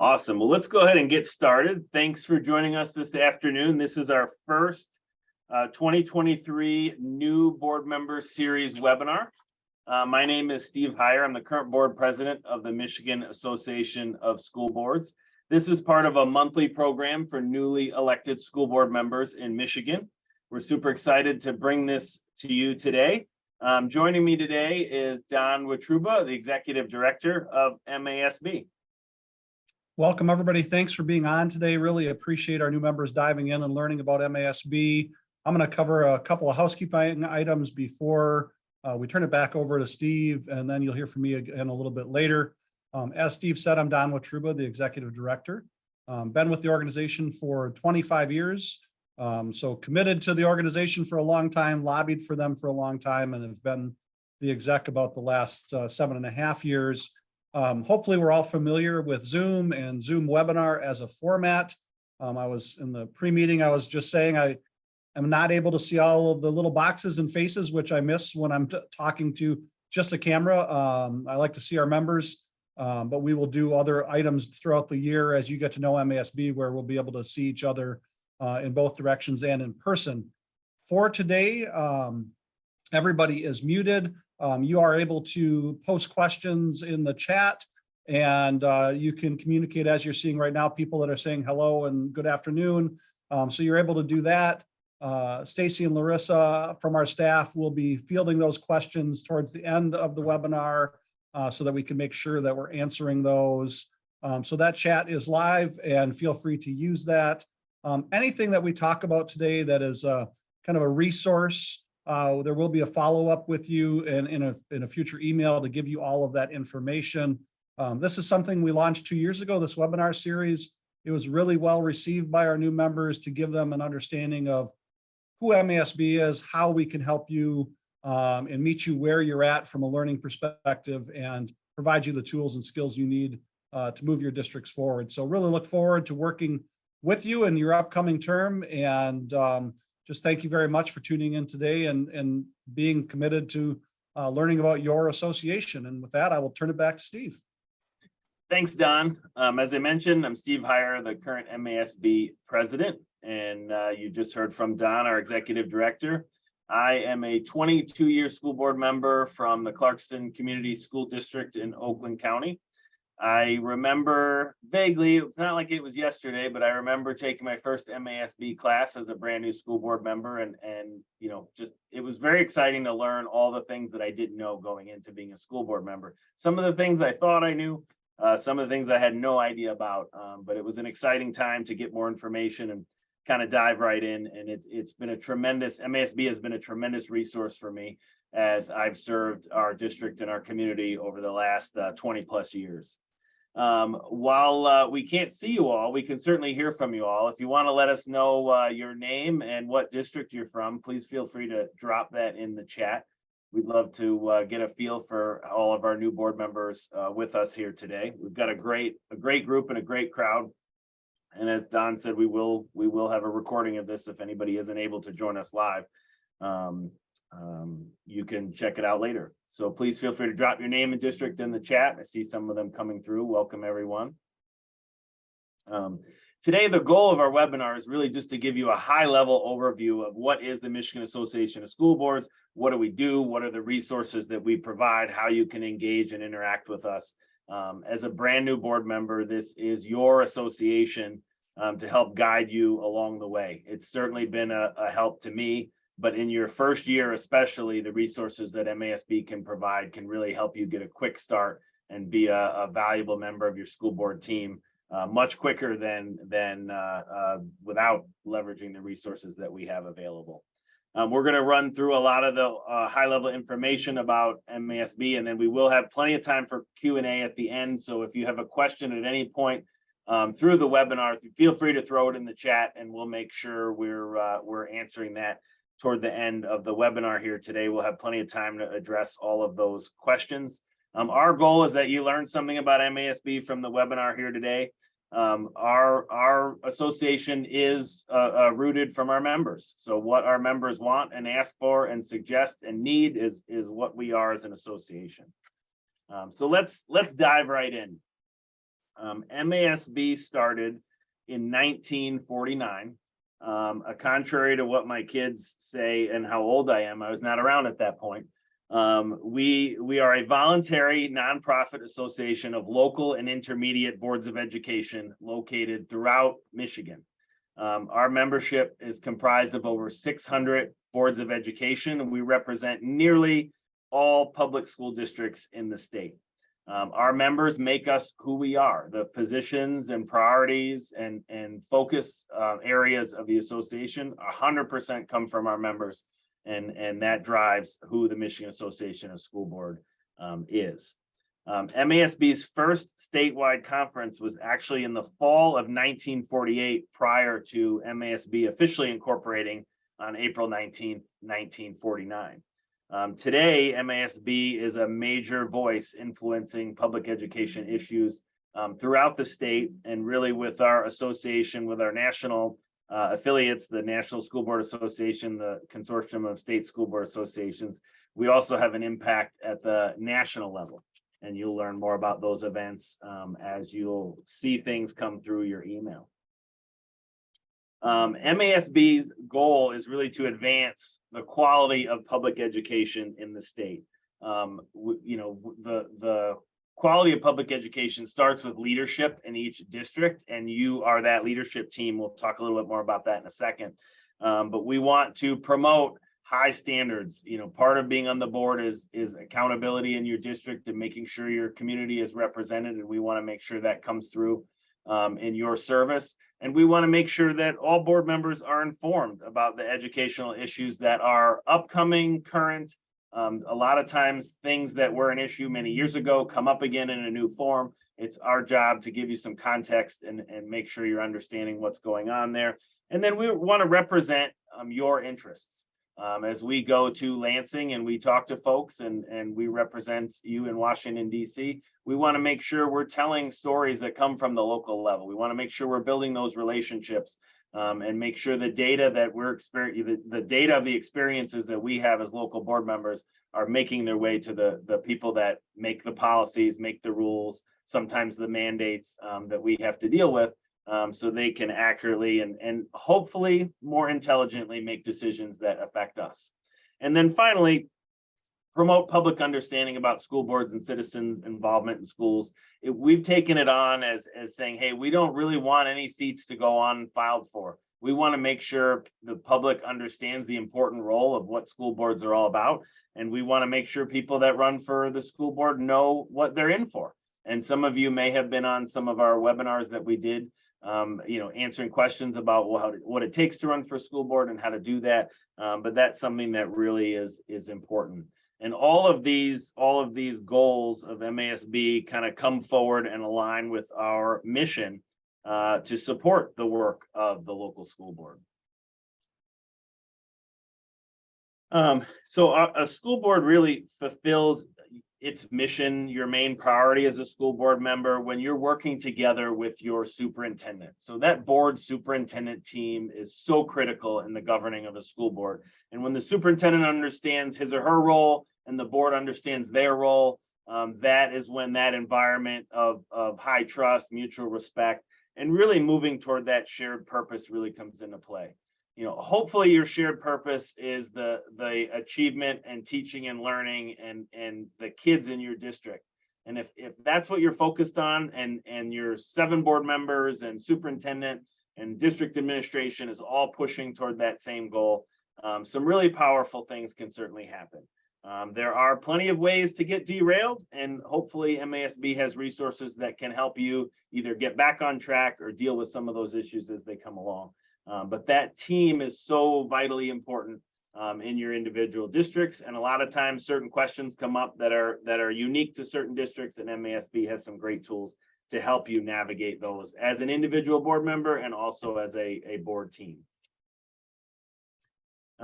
Awesome. Well, let's go ahead and get started. Thanks for joining us this afternoon. This is our first 2023 new board member series webinar. My name is Steve Heyer. I'm the current board president of the Michigan Association of School Boards. This is part of a monthly program for newly elected school board members in Michigan. We're super excited to bring this to you today. Joining me today is Don Wetruba, the executive director of MASB. Welcome, everybody. Thanks for being on today. Really appreciate our new members diving in and learning about MASB. I'm going to cover a couple of housekeeping items before we turn it back over to Steve, and then you'll hear from me again a little bit later. As Steve said, I'm Don Wetruba, the executive director. Been with the organization for 25 years, so committed to the organization for a long time, lobbied for them for a long time, and have been the exec about the last 7.5 years. Hopefully we're all familiar with Zoom and Zoom webinar as a format. I was in the pre-meeting, I was just saying I am not able to see all of the little boxes and faces, which I miss when I'm talking to just a camera. I like to see our members, but we will do other items throughout the year as you get to know MASB, where we'll be able to see each other in both directions and in person. For today, everybody is muted. You are able to post questions in the chat, and you can communicate as you're seeing right now, people that are saying hello and good afternoon. So you're able to do that. Stacy and Larissa from our staff will be fielding those questions towards the end of the webinar so that we can make sure that we're answering those. So that chat is live and feel free to use that. Anything that we talk about today that is kind of a resource, there will be a follow-up with you in a future email to give you all of that information. This is something we launched 2 years ago, this webinar series. It was really well received by our new members to give them an understanding of who MASB is, how we can help you and meet you where you're at from a learning perspective and provide you the tools and skills you need to move your districts forward. So really look forward to working with you in your upcoming term, and just thank you very much for tuning in today and being committed to learning about your association. And with that, I will turn it back to Steve. Thanks, Don. As I mentioned, I'm Steve Heyer, the current MASB president, and you just heard from Don, our executive director. I am a 22-year school board member from the Clarkston Community School District in Oakland County. I remember vaguely, it's not like it was yesterday, but I remember taking my first MASB class as a brand new school board member, and you know, just it was very exciting to learn all the things that I didn't know going into being a school board member. Some of the things I thought I knew, some of the things I had no idea about, but it was an exciting time to get more information and kind of dive right in. And it's been a tremendous, MASB has been a tremendous resource for me as I've served our district and our community over the last 20 plus years. While we can't see you all, we can certainly hear from you all. If you want to let us know your name and what district you're from, please feel free to drop that in the chat. We'd love to get a feel for all of our new board members with us here today. We've got a great group and a great crowd. And as Don said, we will have a recording of this if anybody isn't able to join us live. You can check it out later. So please feel free to drop your name and district in the chat. I see some of them coming through. Welcome, everyone. Today, the goal of our webinar is really just to give you a high-level overview of what is the Michigan Association of School Boards, what do we do, what are the resources that we provide, how you can engage and interact with us. As a brand new board member, this is your association to help guide you along the way. It's certainly been a help to me. But in your first year, especially, the resources that MASB can provide can really help you get a quick start and be a valuable member of your school board team much quicker than without leveraging the resources that we have available. We're going to run through a lot of the high-level information about MASB, and then we will have plenty of time for Q&A at the end. So if you have a question at any point through the webinar, feel free to throw it in the chat, and we'll make sure we're answering that toward the end of the webinar here today. We'll have plenty of time to address all of those questions. Our goal is that you learn something about MASB from the webinar here today. Our association is rooted from our members. So what our members want and ask for and suggest and need is what we are as an association. So let's dive right in. MASB started in 1949. Contrary to what my kids say and how old I am, I was not around at that point. We are a voluntary nonprofit association of local and intermediate boards of education located throughout Michigan. Our membership is comprised of over 600 boards of education, and we represent nearly all public school districts in the state. Our members make us who we are. The positions and priorities and focus areas of the association 100% come from our members, and that drives who the Michigan Association of School Board is. MASB's first statewide conference was actually in the fall of 1948, prior to MASB officially incorporating on April 19th, 1949. Today, MASB is a major voice influencing public education issues throughout the state, and really with our association with our national affiliates, the National School Board Association, the Consortium of State School Board Associations, we also have an impact at the national level. And you'll learn more about those events as you'll see things come through your email. MASB's goal is really to advance the quality of public education in the state. The quality of public education starts with leadership in each district, and you are that leadership team. We'll talk a little bit more about that in a second. But we want to promote high standards. Part of being on the board is accountability in your district and making sure your community is represented, and we want to make sure that comes through in your service. And we want to make sure that all board members are informed about the educational issues that are upcoming, current. A lot of times things that were an issue many years ago come up again in a new form. It's our job to give you some context and make sure you're understanding what's going on there. And then we want to represent your interests. As we go to Lansing and we talk to folks and we represent you in Washington, D.C., we want to make sure we're telling stories that come from the local level. We want to make sure we're building those relationships and make sure the data that we're experiencing, the data of the experiences that we have as local board members are making their way to the people that make the policies, make the rules, sometimes the mandates that we have to deal with. So they can accurately and hopefully more intelligently make decisions that affect us. And then finally, promote public understanding about school boards and citizens' involvement in schools. We've taken it on as saying, hey, we don't really want any seats to go unfiled for. We want to make sure the public understands the important role of what school boards are all about. And we want to make sure people that run for the school board know what they're in for. And some of you may have been on some of our webinars that we did, answering questions about what it takes to run for school board and how to do that. But that's something that really is important. And all of these goals of MASB kind of come forward and align with our mission to support the work of the local school board. So a school board really fulfills its mission, your main priority as a school board member, when you're working together with your superintendent. So that board superintendent team is so critical in the governing of a school board. And when the superintendent understands his or her role and the board understands their role, that is when that environment of high trust, mutual respect, and really moving toward that shared purpose really comes into play. Hopefully your shared purpose is the achievement and teaching and learning and the kids in your district. And if that's what you're focused on, and your 7 board members and superintendent and district administration is all pushing toward that same goal, some really powerful things can certainly happen. There are plenty of ways to get derailed, and hopefully MASB has resources that can help you either get back on track or deal with some of those issues as they come along. But that team is so vitally important in your individual districts, and a lot of times certain questions come up that are unique to certain districts, and MASB has some great tools to help you navigate those as an individual board member and also as a board team.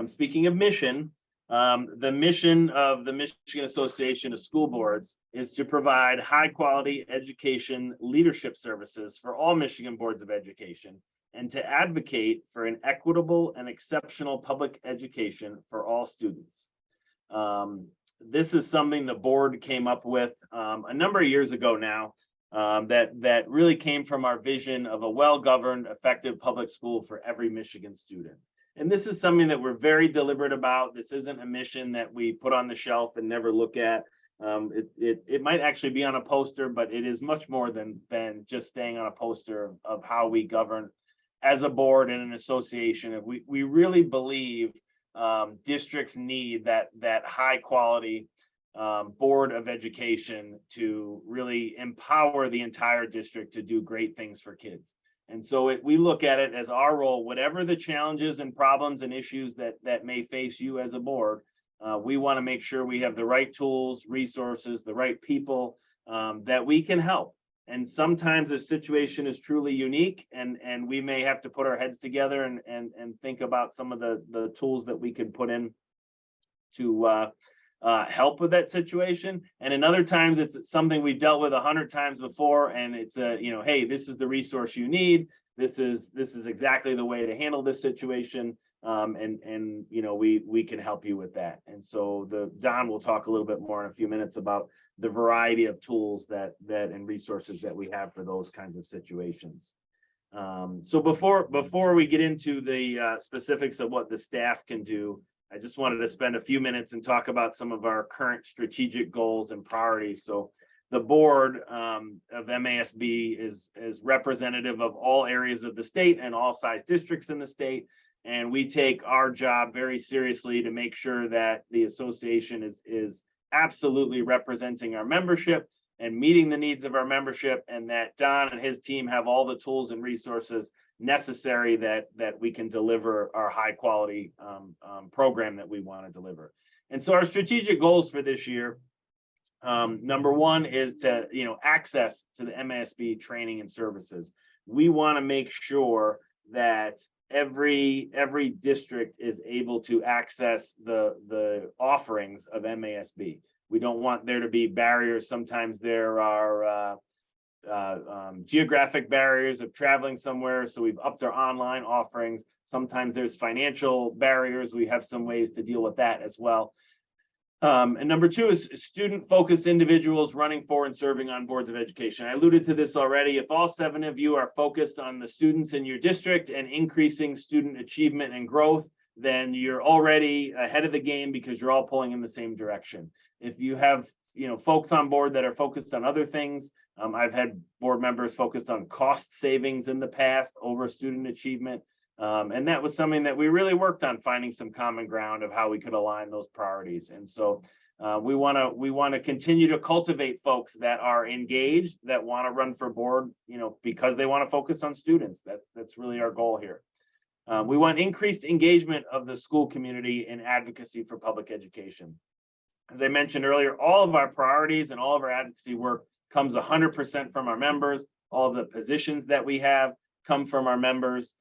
Speaking of mission, the mission of the Michigan Association of School Boards is to provide high quality education leadership services for all Michigan boards of education, and to advocate for an equitable and exceptional public education for all students. This is something the board came up with a number of years ago now. that really came from our vision of a well-governed, effective public school for every Michigan student. And this is something that we're very deliberate about. This isn't a mission that we put on the shelf and never look at. It might actually be on a poster, but it is much more than just staying on a poster of how we govern as a board and an association. We really believe districts need that high quality board of education to really empower the entire district to do great things for kids. And so we look at it as our role, whatever the challenges and problems and issues that may face you as a board, we want to make sure we have the right tools, resources, the right people that we can help. And sometimes a situation is truly unique, and we may have to put our heads together and think about some of the tools that we can put in to help with that situation. And in other times, it's something we've dealt with 100 times before, and it's hey, this is the resource you need. This is exactly the way to handle this situation. And we can help you with that. And so Don will talk a little bit more in a few minutes about the variety of tools that and resources that we have for those kinds of situations. So before we get into the specifics of what the staff can do, I just wanted to spend a few minutes and talk about some of our current strategic goals and priorities. So the board of MASB is representative of all areas of the state and all size districts in the state. And we take our job very seriously to make sure that the association is absolutely representing our membership and meeting the needs of our membership, and that Don and his team have all the tools and resources necessary that we can deliver our high quality program that we want to deliver. And so our strategic goals for this year, number one is to access to the MASB training and services. We want to make sure that every district is able to access the offerings of MASB. We don't want there to be barriers. Sometimes there are geographic barriers of traveling somewhere, so we've upped our online offerings. Sometimes there's financial barriers. We have some ways to deal with that as well. And number two is student-focused individuals running for and serving on boards of education. I alluded to this already. If all 7 of you are focused on the students in your district and increasing student achievement and growth, then you're already ahead of the game because you're all pulling in the same direction. If you have folks on board that are focused on other things, I've had board members focused on cost savings in the past over student achievement. And that was something that we really worked on, finding some common ground of how we could align those priorities. And so we want to continue to cultivate folks that are engaged, that want to run for board, because they want to focus on students. That's really our goal here. We want increased engagement of the school community in advocacy for public education. As I mentioned earlier, all of our priorities and all of our advocacy work comes 100% from our members. All of the positions that we have come from our members.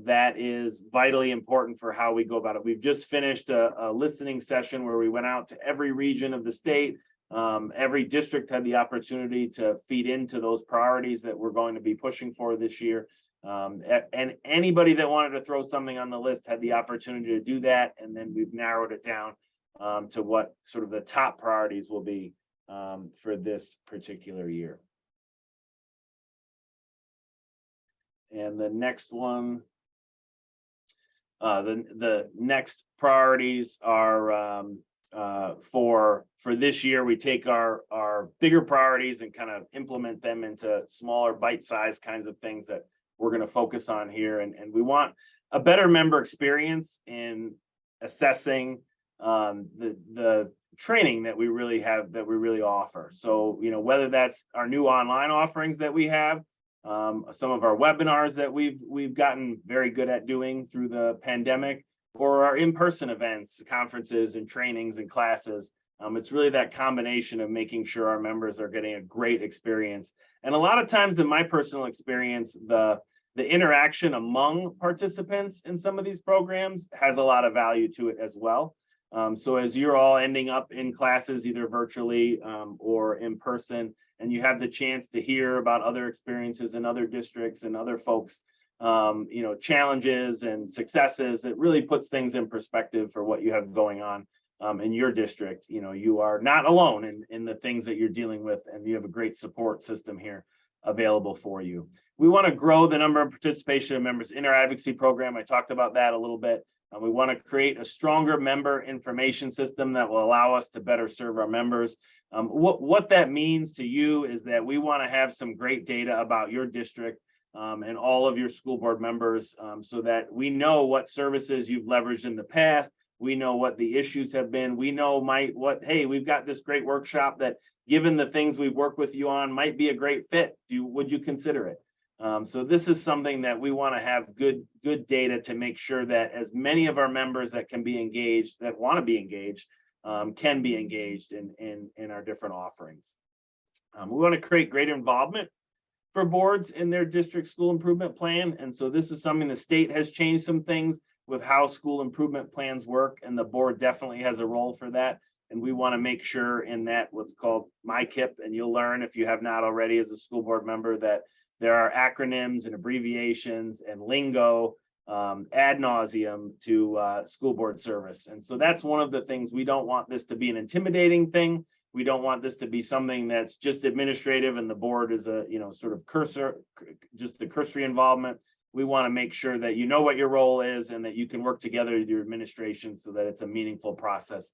That is vitally important for how we go about it. We've just finished a listening session where we went out to every region of the state. Every district had the opportunity to feed into those priorities that we're going to be pushing for this year. And anybody that wanted to throw something on the list had the opportunity to do that. And then we've narrowed it down to what sort of the top priorities will be for this particular year. And the next one, the next priorities are for this year. We take our bigger priorities and kind of implement them into smaller bite-sized kinds of things that we're going to focus on here. And we want a better member experience in assessing the training that we really have, that we really offer. So, whether that's our new online offerings that we have, some of our webinars that we've gotten very good at doing through the pandemic, or our in-person events, conferences and trainings and classes. It's really that combination of making sure our members are getting a great experience. And a lot of times in my personal experience, the interaction among participants in some of these programs has a lot of value to it as well. So as you're all ending up in classes, either virtually or in person, and you have the chance to hear about other experiences in other districts and other folks, challenges and successes, it really puts things in perspective for what you have going on in your district, you are not alone in the things that you're dealing with, and you have a great support system here available for you. We want to grow the number of participation of members in our advocacy program. I talked about that a little bit. We want to create a stronger member information system that will allow us to better serve our members. What that means to you is that we want to have some great data about your district and all of your school board members, so that we know what services you've leveraged in the past. We know what the issues have been. We know hey, we've got this great workshop that, given the things we've worked with you on, might be a great fit. Would you consider it? So this is something that we want to have good data to make sure that as many of our members that can be engaged, that want to be engaged, can be engaged in our different offerings. We want to create greater involvement for boards in their district school improvement plan. And so this is something the state has changed some things with how school improvement plans work, and the board definitely has a role for that. And we want to make sure in that what's called MyKIP, and you'll learn if you have not already as a school board member that there are acronyms and abbreviations and lingo ad nauseum to school board service. And so that's one of the things. We don't want this to be an intimidating thing. We don't want this to be something that's just administrative and the board is a sort of just a cursory involvement. We want to make sure that you know what your role is and that you can work together with your administration so that it's a meaningful process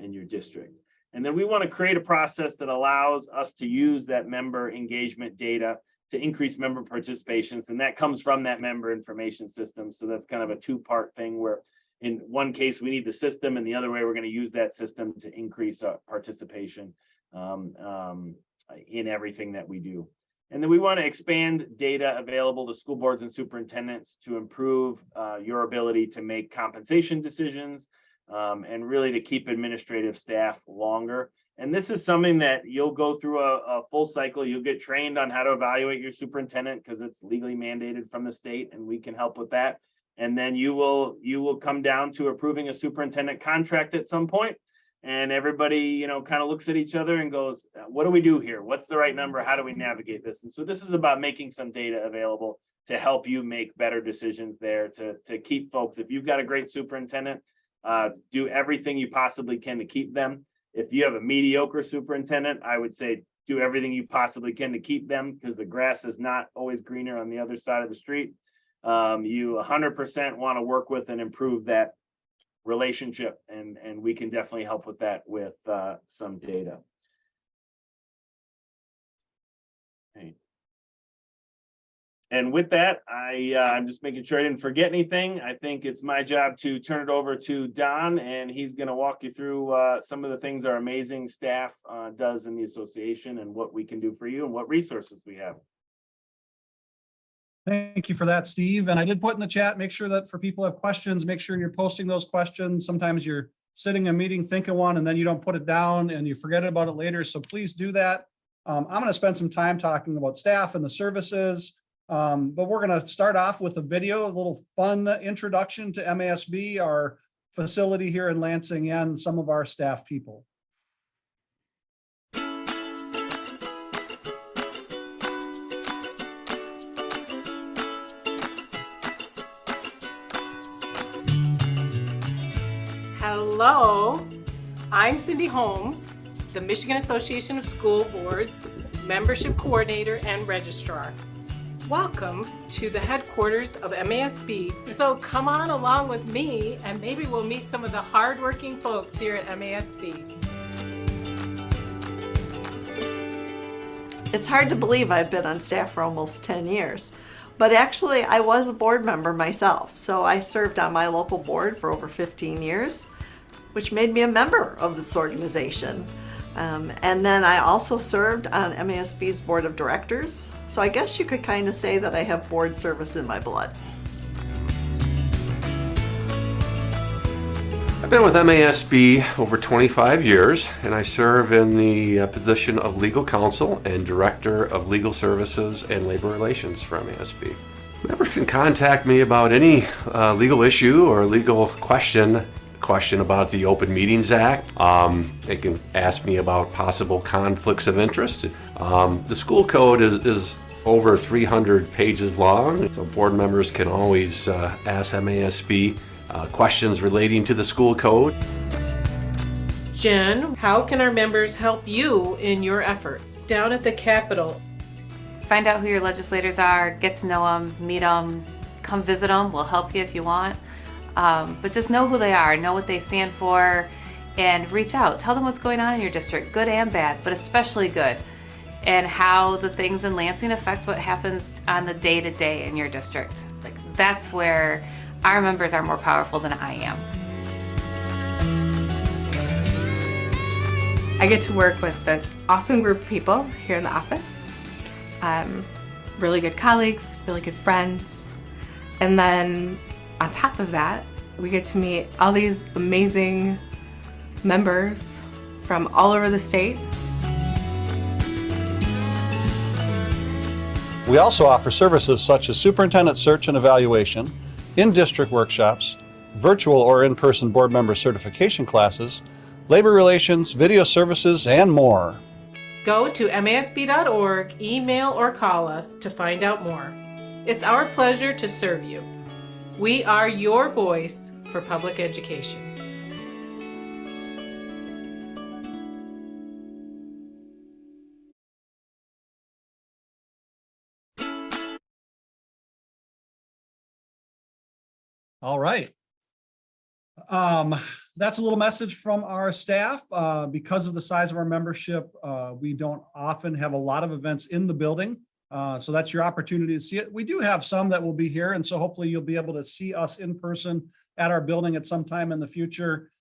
in your district. And then we want to create a process that allows us to use that member engagement data to increase member participations, and that comes from that member information system. So that's kind of a two-part thing where in one case we need the system, and the other way we're going to use that system to increase participation in everything that we do. And then we want to expand data available to school boards and superintendents to improve your ability to make compensation decisions and really to keep administrative staff longer. And this is something that you'll go through a full cycle. You'll get trained on how to evaluate your superintendent because it's legally mandated from the state, and we can help with that. And then you will come down to approving a superintendent contract at some point. And everybody, kind of looks at each other and goes, what do we do here? What's the right number? How do we navigate this? And so this is about making some data available to help you make better decisions there, to keep folks. If you've got a great superintendent, do everything you possibly can to keep them. If you have a mediocre superintendent, I would say do everything you possibly can to keep them, because the grass is not always greener on the other side of the street. You 100% want to work with and improve that relationship, and we can definitely help with that with some data. Okay. And with that, I'm just making sure I didn't forget anything. I think it's my job to turn it over to Don, and he's going to walk you through some of the things our amazing staff does in the association and what we can do for you and what resources we have. Thank you for that, Steve. And I did put in the chat, make sure that for people who have questions, make sure you're posting those questions. Sometimes you're sitting in a meeting thinking one and then you don't put it down and you forget about it later. So please do that. I'm going to spend some time talking about staff and the services. But we're going to start off with a video, a little fun introduction to MASB, our facility here in Lansing, and some of our staff people. Hello, I'm Cindy Holmes, the Michigan Association of School Boards Membership Coordinator and Registrar. Welcome to the headquarters of MASB. So come on along with me and maybe we'll meet some of the hardworking folks here at MASB. It's hard to believe I've been on staff for almost 10 years, but actually I was a board member myself. So I served on my local board for over 15 years, which made me a member of this organization. And then I also served on MASB's board of directors. So I guess you could kind of say that I have board service in my blood. I've been with MASB over 25 years, and I serve in the position of legal counsel and director of legal services and labor relations for MASB. Members can contact me about any legal issue or legal question about the Open Meetings Act. They can ask me about possible conflicts of interest. The school code is over 300 pages long, so board members can always ask MASB questions relating to the school code. Jen, how can our members help you in your efforts? Down at the Capitol, Find out who your legislators are, get to know them, meet them, come visit them. We'll help you if you want. But just know who they are, know what they stand for, and reach out. Tell them what's going on in your district, good and bad, but especially good, and how the things in Lansing affect what happens on the day-to-day in your district. Like, that's where our members are more powerful than I am. I get to work with this awesome group of people here in the office. Really good colleagues, really good friends. And then on top of that, we get to meet all these amazing members from all over the state. We also offer services such as superintendent search and evaluation, in-district workshops, virtual or in-person board member certification classes, labor relations, video services, and more. go to masb.org, email or call us to find out more. It's our pleasure to serve you. We are your voice for public education. All right. That's a little message from our staff. Because of the size of our membership, we don't often have a lot of events in the building. So that's your opportunity to see it. We do have some that will be here, and so hopefully you'll be able to see us in person at our building at some time in the future.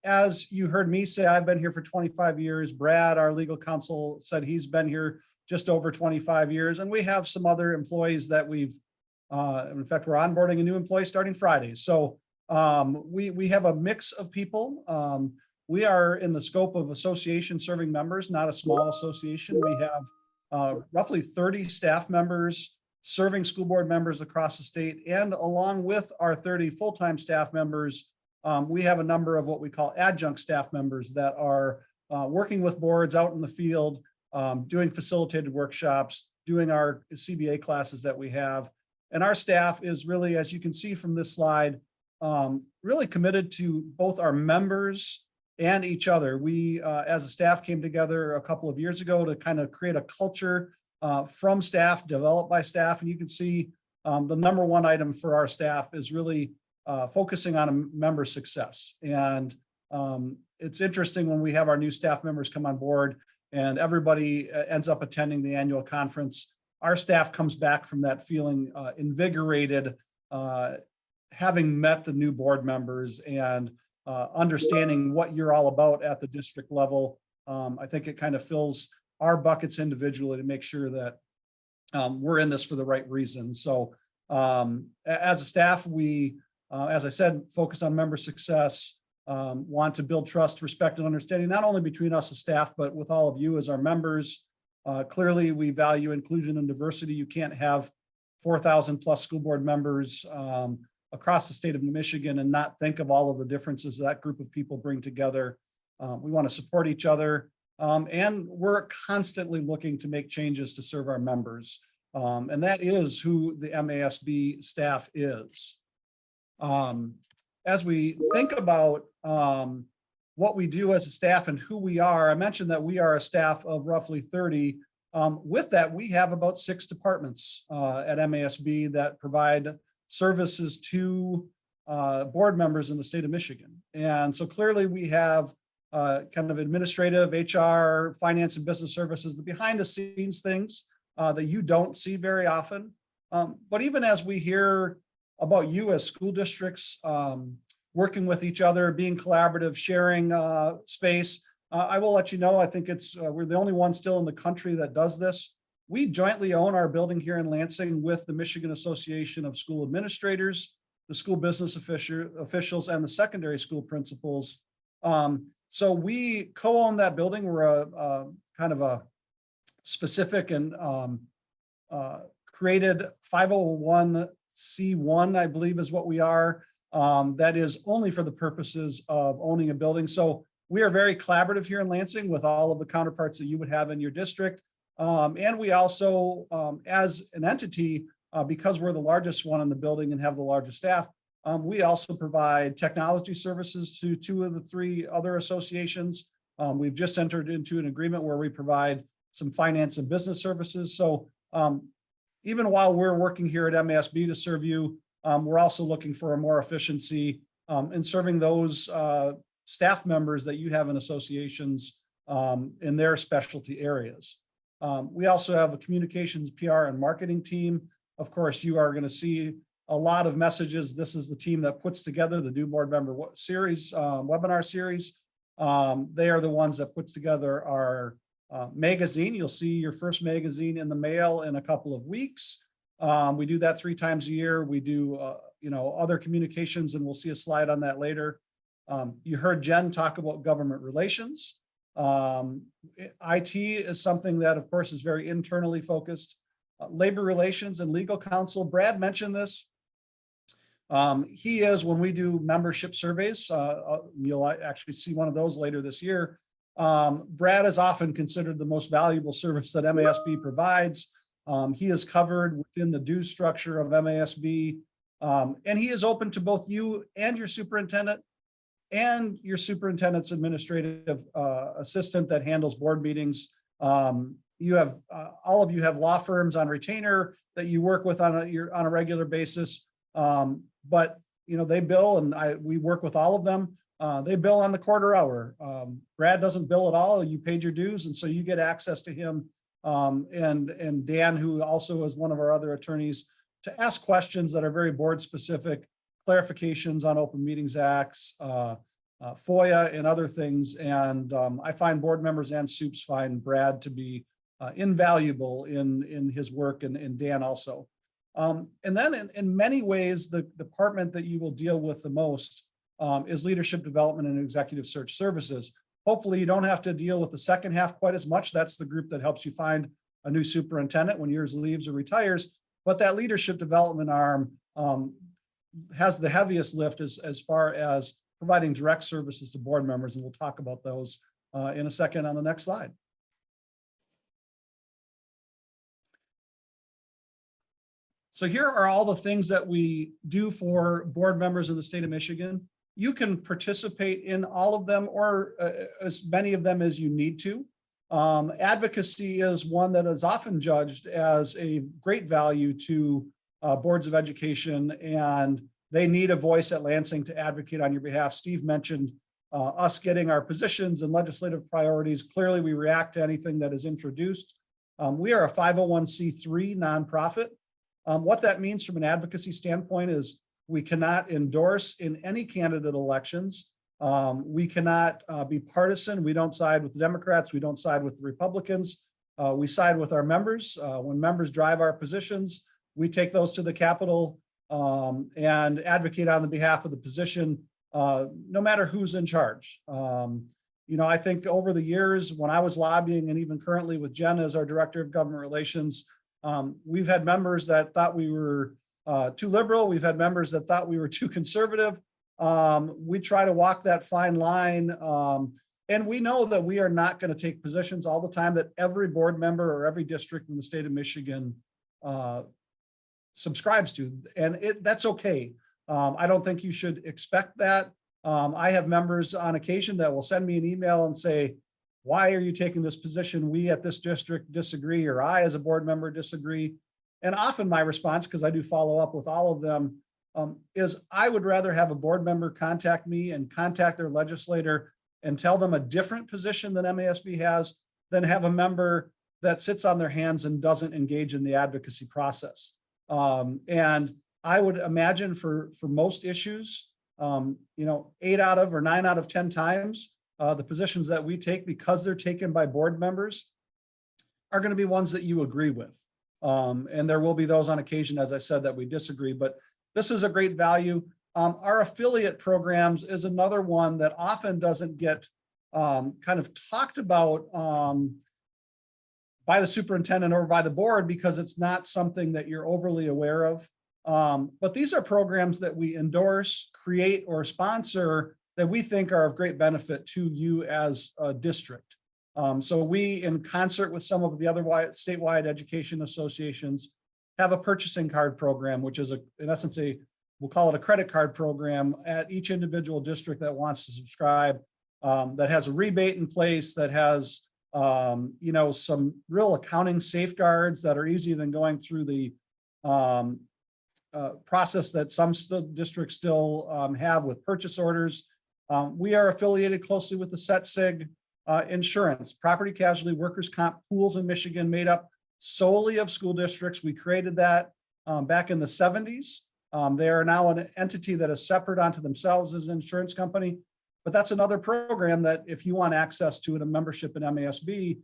As you heard me say, I've been here for 25 years. Brad, our legal counsel, said he's been here just over 25 years, and we have some other employees that we've in fact, we're onboarding a new employee starting Friday. So we have a mix of people. We are in the scope of association serving members, not a small association. We have roughly 30 staff members serving school board members across the state. And along with our 30 full-time staff members, we have a number of what we call adjunct staff members that are working with boards out in the field, doing facilitated workshops, doing our CBA classes that we have. And our staff is really, as you can see from this slide, really committed to both our members and each other. We, as a staff, came together a couple of years ago to kind of create a culture from staff, developed by staff. And you can see the number one item for our staff is really focusing on a member success. And it's interesting when we have our new staff members come on board and everybody ends up attending the annual conference. Our staff comes back from that feeling invigorated, having met the new board members and understanding what you're all about at the district level. I think it kind of fills our buckets individually to make sure that we're in this for the right reasons. So as a staff, we, as I said, focus on member success, want to build trust, respect, and understanding, not only between us as staff, but with all of you as our members. Clearly, we value inclusion and diversity. You can't have 4,000 plus school board members across the state of Michigan and not think of all of the differences that group of people bring together. We want to support each other, and we're constantly looking to make changes to serve our members. And that is who the MASB staff is. As we think about what we do as a staff and who we are, I mentioned that we are a staff of roughly 30. With that, we have about 6 departments at MASB that provide services to board members in the state of Michigan. And so clearly we have kind of administrative, HR, finance and business services, the behind the scenes things that you don't see very often. But even as we hear about you as school districts, working with each other, being collaborative, sharing space. I will let you know, I think it's, we're the only one still in the country that does this. We jointly own our building here in Lansing with the Michigan Association of School Administrators, the school business officials, and the secondary school principals. So we co-own that building. We're a kind of a specific and created 501c1, I believe is what we are. That is only for the purposes of owning a building. So we are very collaborative here in Lansing with all of the counterparts that you would have in your district. And we also, as an entity, because we're the largest one in the building and have the largest staff, We also provide technology services to 2 of the 3 other associations. We've just entered into an agreement where we provide some finance and business services. So even while we're working here at MASB to serve you, we're also looking for a more efficiency in serving those staff members that you have in associations in their specialty areas. We also have a communications, PR, and marketing team. Of course, you are going to see a lot of messages. This is the team that puts together the new board member series, webinar series. They are the ones that puts together our magazine. You'll see your first magazine in the mail in a couple of weeks. We do that 3 times a year. We do, other communications, and we'll see a slide on that later. You heard Jen talk about government relations. IT is something that, of course, is very internally focused. Labor relations and legal counsel. Brad mentioned this. He is, when we do membership surveys, you'll actually see one of those later this year. Brad is often considered the most valuable service that MASB provides. He is covered within the dues structure of MASB, and he is open to both you and your superintendent and your superintendent's administrative assistant that handles board meetings. You have all of you have law firms on retainer that you work with on a regular basis, but they bill, and we work with all of them. They bill on the quarter hour. Brad doesn't bill at all. You paid your dues, and so you get access to him and Dan, who also is one of our other attorneys, to ask questions that are very board specific, clarifications on Open Meetings Acts, FOIA, and other things. And I find board members and soups find Brad to be invaluable in his work, and Dan also. And then in many ways, the department that you will deal with the most is leadership development and executive search services. Hopefully you don't have to deal with the second half quite as much. That's the group that helps you find a new superintendent when yours leaves or retires. But that leadership development arm has the heaviest lift as far as providing direct services to board members. And we'll talk about those in a second on the next slide. So here are all the things that we do for board members in the state of Michigan. You can participate in all of them, or as many of them as you need to. Advocacy is one that is often judged as a great value to boards of education, and they need a voice at Lansing to advocate on your behalf. Steve mentioned us getting our positions and legislative priorities. Clearly, we react to anything that is introduced. We are a 501c3 nonprofit. What that means from an advocacy standpoint is we cannot endorse in any candidate elections. We cannot be partisan. We don't side with the Democrats. We don't side with the Republicans. We side with our members. When members drive our positions, we take those to the Capitol and advocate on the behalf of the position, no matter who's in charge. I think over the years, when I was lobbying, and even currently with Jen as our Director of Government Relations, we've had members that thought we were too liberal. We've had members that thought we were too conservative. We try to walk that fine line. And we know that we are not going to take positions all the time that every board member or every district in the state of Michigan subscribes to. And that's okay. I don't think you should expect that. I have members on occasion that will send me an email and say, why are you taking this position? We at this district disagree, or I as a board member disagree. And often my response, because I do follow up with all of them, is I would rather have a board member contact me and contact their legislator and tell them a different position than MASB has than have a member that sits on their hands and doesn't engage in the advocacy process. And I would imagine for most issues, 8 out of or 9 out of 10 times, the positions that we take, because they're taken by board members, are going to be ones that you agree with. And there will be those on occasion, as I said, that we disagree, but this is a great value. Our affiliate programs is another one that often doesn't get kind of talked about by the superintendent or by the board because it's not something that you're overly aware of. But these are programs that we endorse, create, or sponsor that we think are of great benefit to you as a district. So we, in concert with some of the other statewide education associations, have a purchasing card program, which is in essence a we'll call it a credit card program at each individual district that wants to subscribe, that has a rebate in place, that has, some real accounting safeguards that are easier than going through the process that some districts still have with purchase orders. We are affiliated closely with the SETSIG insurance, property casualty workers' comp pools in Michigan, made up solely of school districts. We created that back in the 70s. They are now an entity that is separate onto themselves as an insurance company. But that's another program that if you want access to it, a membership in MASB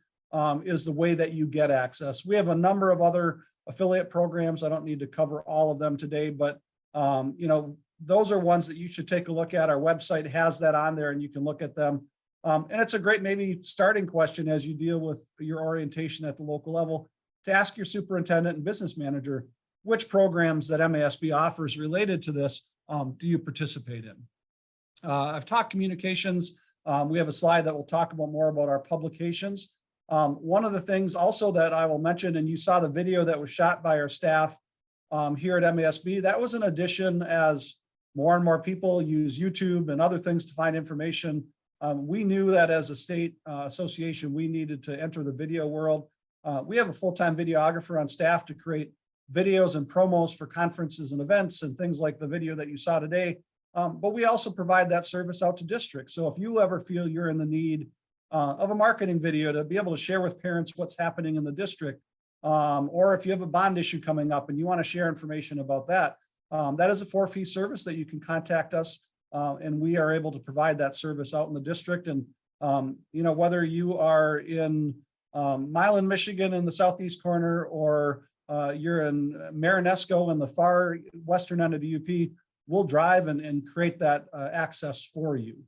is the way that you get access. We have a number of other affiliate programs. I don't need to cover all of them today, but those are ones that you should take a look at. Our website has that on there and you can look at them. And it's a great maybe starting question as you deal with your orientation at the local level to ask your superintendent and business manager, which programs that MASB offers related to this do you participate in? I've talked communications. We have a slide that will talk about more about our publications. One of the things also that I will mention, and you saw the video that was shot by our staff here at MASB, that was an addition as more and more people use YouTube and other things to find information. We knew that as a state association, we needed to enter the video world. We have a full-time videographer on staff to create videos and promos for conferences and events and things like the video that you saw today. But we also provide that service out to districts. So if you ever feel you're in the need of a marketing video to be able to share with parents what's happening in the district, or if you have a bond issue coming up and you want to share information about that, that is a for-fee service that you can contact us, and we are able to provide that service out in the district. And whether you are in Milan, Michigan in the southeast corner, or you're in Marinesco in the far western end of the UP, we'll drive and create that access for you.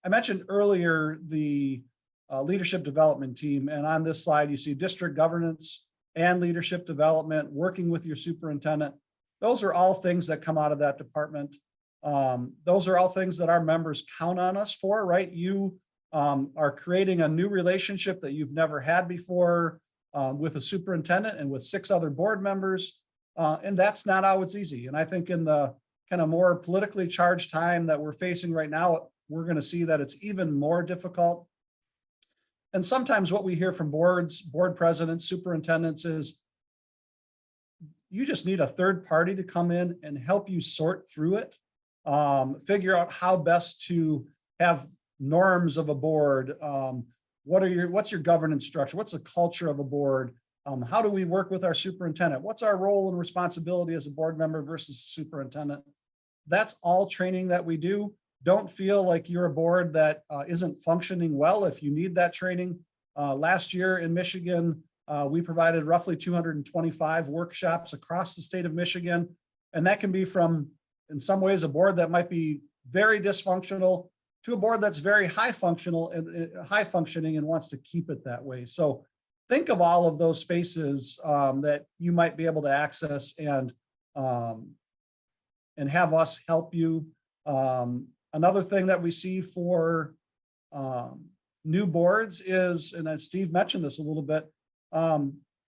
I mentioned earlier the leadership development team, and on this slide you see district governance and leadership development, working with your superintendent. Those are all things that come out of that department. Those are all things that our members count on us for, right? You are creating a new relationship that you've never had before with a superintendent and with 6 other board members. And that's not always easy. And I think in the kind of more politically charged time that we're facing right now, we're going to see that it's even more difficult. And sometimes what we hear from boards, board presidents, superintendents is you just need a third party to come in and help you sort through it, figure out how best to have norms of a board. What's your governance structure? What's the culture of a board? How do we work with our superintendent? What's our role and responsibility as a board member versus superintendent? That's all training that we do. Don't feel like you're a board that isn't functioning well if you need that training. Last year in Michigan, we provided roughly 225 workshops across the state of Michigan. And that can be from, in some ways, a board that might be very dysfunctional to a board that's very high functioning and wants to keep it that way. So think of all of those spaces that you might be able to access and have us help you. Another thing that we see for new boards is, and as Steve mentioned this a little bit,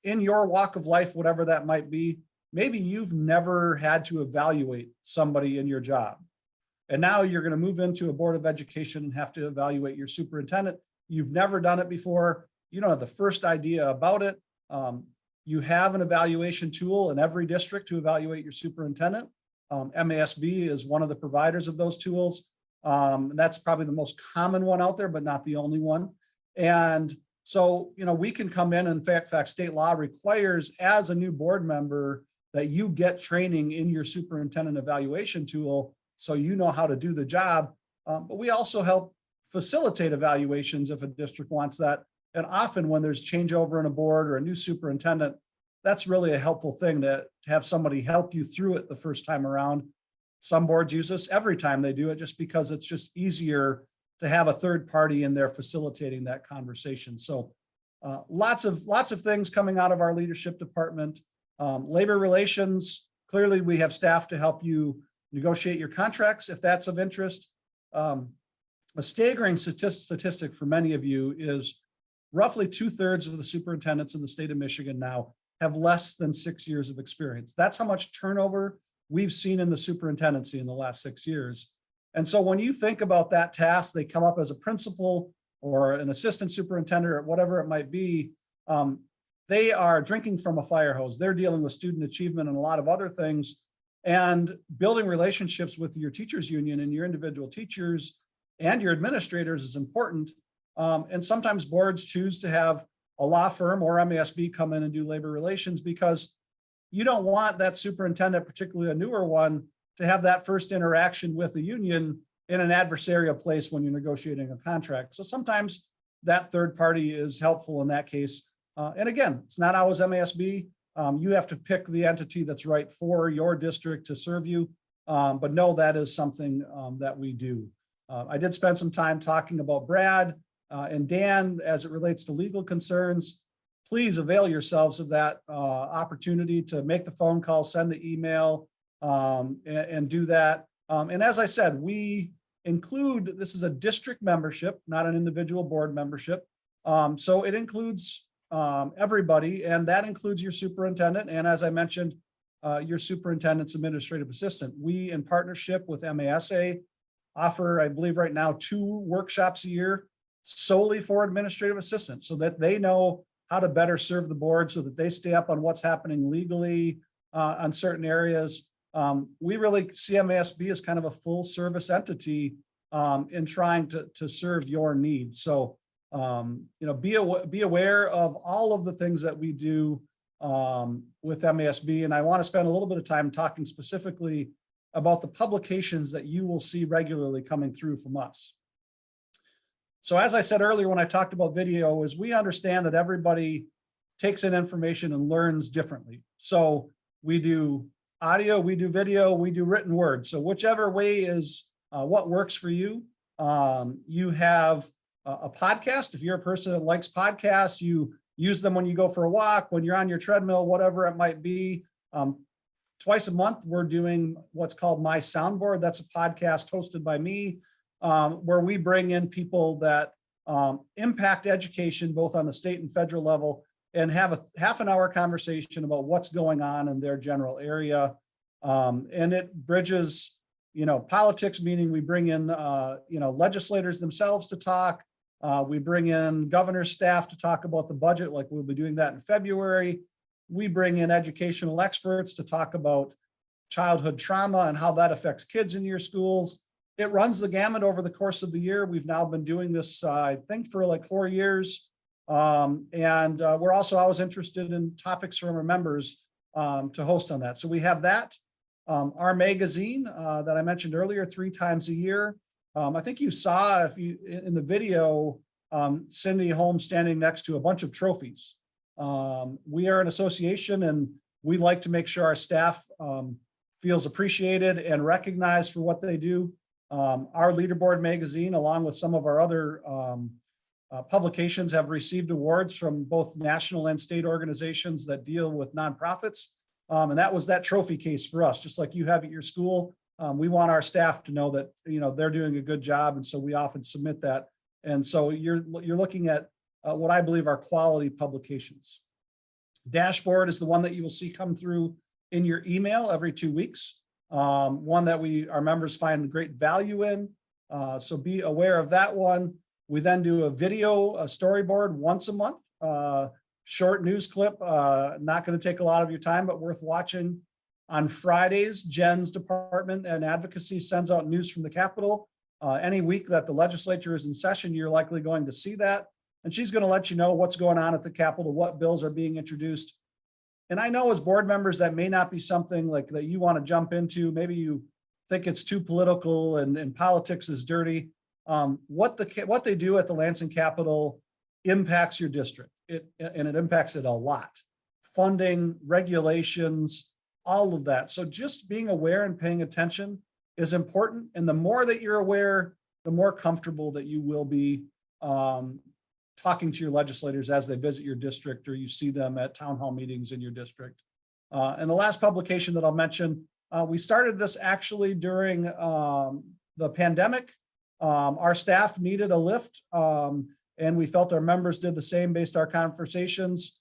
in your walk of life, whatever that might be, maybe you've never had to evaluate somebody in your job. And now you're going to move into a board of education and have to evaluate your superintendent. You've never done it before. You don't have the first idea about it. You have an evaluation tool in every district to evaluate your superintendent. MASB is one of the providers of those tools. That's probably the most common one out there, but not the only one. And so, we can come in, and in fact, state law requires as a new board member that you get training in your superintendent evaluation tool so you know how to do the job. But we also help facilitate evaluations if a district wants that. And often when there's changeover in a board or a new superintendent, that's really a helpful thing to have somebody help you through it the first time around. Some boards use this every time they do it just because it's just easier to have a third party in there facilitating that conversation. So lots of things coming out of our leadership department. Labor relations, clearly we have staff to help you negotiate your contracts if that's of interest. A staggering statistic for many of you is roughly 2/3 of the superintendents in the state of Michigan now have less than 6 years of experience. That's how much turnover we've seen in the superintendency in the last 6 years. And so when you think about that task, they come up as a principal or an assistant superintendent or whatever it might be. They are drinking from a fire hose. They're dealing with student achievement and a lot of other things, and building relationships with your teachers union and your individual teachers and your administrators is important. And sometimes boards choose to have a law firm or MASB come in and do labor relations because you don't want that superintendent, particularly a newer one, to have that first interaction with the union in an adversarial place when you're negotiating a contract. So sometimes that third party is helpful in that case. And again, it's not always MASB. You have to pick the entity that's right for your district to serve you. But no, that is something that we do. I did spend some time talking about Brad and Dan as it relates to legal concerns. Please avail yourselves of that opportunity to make the phone call, send the email, and do that. And as I said, we include, this is a district membership, not an individual board membership. So it includes everybody, and that includes your superintendent. And as I mentioned, your superintendent's administrative assistant. We, in partnership with MASA, offer, I believe right now, 2 workshops a year solely for administrative assistants so that they know how to better serve the board, so that they stay up on what's happening legally on certain areas. We really see MASB as kind of a full service entity in trying to serve your needs. So, be aware of all of the things that we do with MASB. And I want to spend a little bit of time talking specifically about the publications that you will see regularly coming through from us. So as I said earlier, when I talked about video, is we understand that everybody takes in information and learns differently. So we do audio, we do video, we do written word. So whichever way is what works for you. You have a podcast. If you're a person that likes podcasts, you use them when you go for a walk, when you're on your treadmill, whatever it might be. Twice a month, we're doing what's called My Soundboard. That's a podcast hosted by me, where we bring in people that impact education, both on the state and federal level, and have a half an hour conversation about what's going on in their general area. And it bridges, politics, meaning we bring in, legislators themselves to talk. We bring in governor's staff to talk about the budget, like we'll be doing that in February. We bring in educational experts to talk about childhood trauma and how that affects kids in your schools. It runs the gamut over the course of the year. We've now been doing this, I think, for like 4 years. And we're also always interested in topics from our members to host on that. So we have that. Our magazine that I mentioned earlier, 3 times a year. I think you saw, if you in the video, Cindy Holmes standing next to a bunch of trophies. We are an association, and we like to make sure our staff feels appreciated and recognized for what they do. Our leaderboard magazine, along with some of our other publications, have received awards from both national and state organizations that deal with nonprofits. And that was that trophy case for us, just like you have at your school. We want our staff to know that, they're doing a good job. And so we often submit that. And so you're looking at what I believe are quality publications. Dashboard is the one that you will see come through in your email every 2 weeks. One that our members find great value in. So be aware of that one. We then do a storyboard once a month, short news clip, not going to take a lot of your time, but worth watching. On Fridays, Jen's department and advocacy sends out news from the Capitol. Any week that the legislature is in session, you're likely going to see that. And she's going to let you know what's going on at the Capitol, what bills are being introduced. And I know as board members, that may not be something like that you want to jump into. Maybe you think it's too political and politics is dirty. What they do at the Lansing Capitol impacts your district. It impacts it a lot. Funding, regulations, all of that. So just being aware and paying attention is important. And the more that you're aware, the more comfortable that you will be talking to your legislators as they visit your district or you see them at town hall meetings in your district. And the last publication that I'll mention, we started this actually during the pandemic. Our staff needed a lift, and we felt our members did the same based on our conversations,